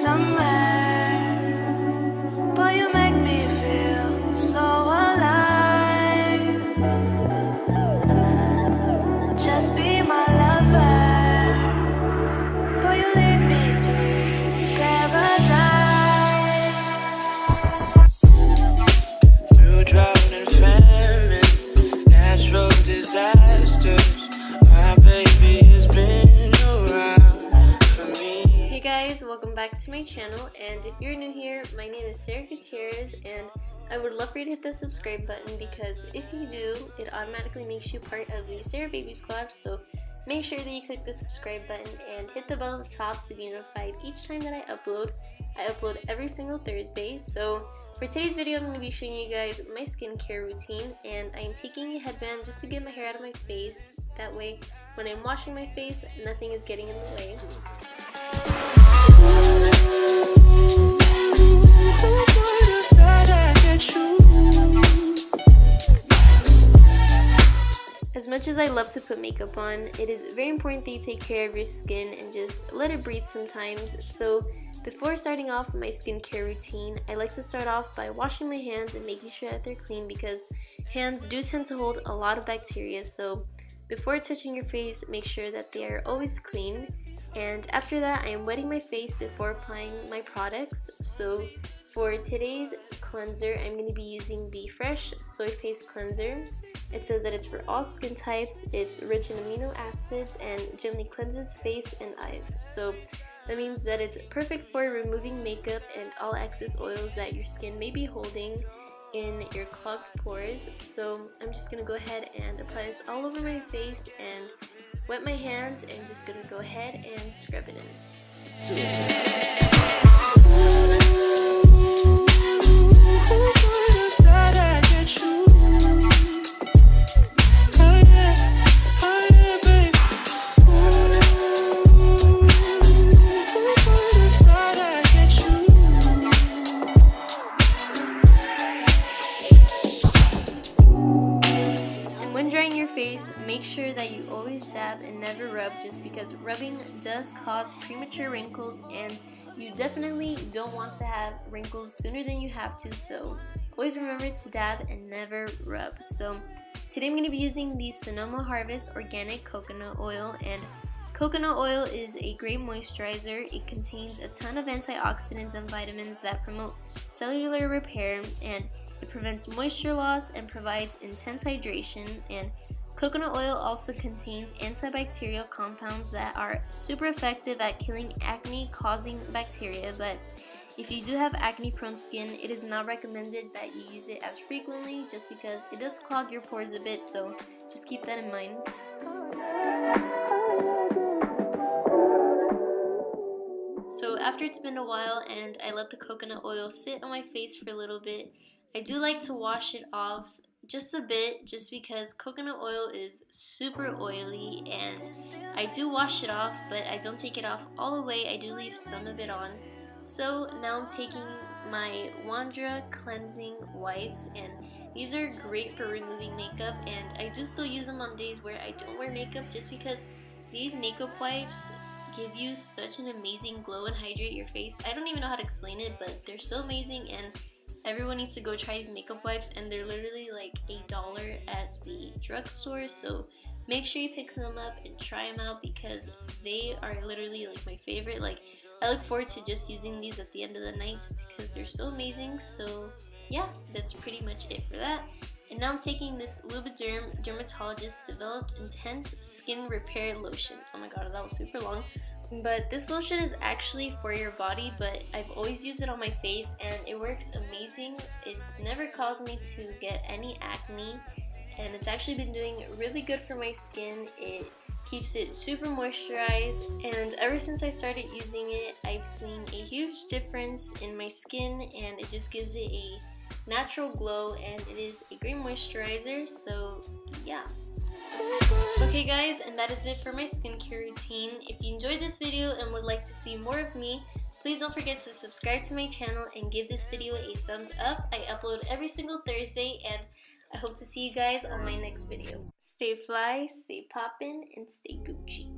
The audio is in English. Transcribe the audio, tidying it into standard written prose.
somewhere. Boy, you make me feel so alive. Just be my lover. Boy, you lead me to paradise. Through drought and famine, natural disasters, my baby has been around for me. Hey guys, welcome back to my channel, and if you're new here, my name is Sarah Gutierrez, and I would love for you to hit the subscribe button because if you do, it automatically makes you part of the Sarah Baby Squad. So make sure that you click the subscribe button and hit the bell at the top to be notified each time that I upload. I upload every single Thursday. So for today's video, I'm going to be showing you guys my skincare routine, and I'm taking a headband just to get my hair out of my face. That way, when I'm washing my face, nothing is getting in the way. As much as I love to put makeup on, it is very important that you take care of your skin and just let it breathe sometimes. So before starting off my skincare routine, I like to start off by washing my hands and making sure that they're clean because hands do tend to hold a lot of bacteria. So before touching your face, make sure that they are always clean. And after that, I am wetting my face before applying my products. So for today's cleanser, I'm going to be using the Fresh Soy Face Cleanser. It says that it's for all skin types, it's rich in amino acids, and gently cleanses face and eyes. So that means that it's perfect for removing makeup and all excess oils that your skin may be holding in your clogged pores. So I'm just going to go ahead and apply this all over my face and wet my hands, and just going to go ahead and scrub it in. Face, make sure that you always dab and never rub, just because rubbing does cause premature wrinkles, and you definitely don't want to have wrinkles sooner than you have to. So always remember to dab and never rub. So today I'm going to be using the Sonoma Harvest Organic Coconut Oil, and coconut oil is a great moisturizer. It contains a ton of antioxidants and vitamins that promote cellular repair, and it prevents moisture loss and provides intense hydration. And coconut oil also contains antibacterial compounds that are super effective at killing acne-causing bacteria. But if you do have acne-prone skin, it is not recommended that you use it as frequently, just because it does clog your pores a bit. So just keep that in mind. So after it's been a while and I let the coconut oil sit on my face for a little bit, I do like to wash it off just a bit, just because coconut oil is super oily, and I do wash it off, but I don't take it off all the way. I do leave some of it on. So now I'm taking my Wandra cleansing wipes, and these are great for removing makeup, and I do still use them on days where I don't wear makeup, just because these makeup wipes give you such an amazing glow and hydrate your face. I don't even know how to explain it, but they're so amazing, and everyone needs to go try these makeup wipes, and they're literally like $1 at the drugstore. So make sure you pick them up and try them out, because they are literally like my favorite. Like, I look forward to just using these at the end of the night just because they're so amazing. So yeah, that's pretty much it for that. And now I'm taking this Lubriderm Dermatologist Developed Intense Skin Repair Lotion. Oh my god, that was super long. But this lotion is actually for your body, but I've always used it on my face and it works amazing. It's never caused me to get any acne, and it's actually been doing really good for my skin. It keeps it super moisturized, and ever since I started using it, I've seen a huge difference in my skin, and it just gives it a natural glow, and it is a great moisturizer. So yeah. Okay guys, and that is it for my skincare routine. If you enjoyed this video and would like to see more of me, please don't forget to subscribe to my channel and give this video a thumbs up. I upload every single Thursday, and I hope to see you guys on my next video. Stay fly, stay poppin', and stay Gucci.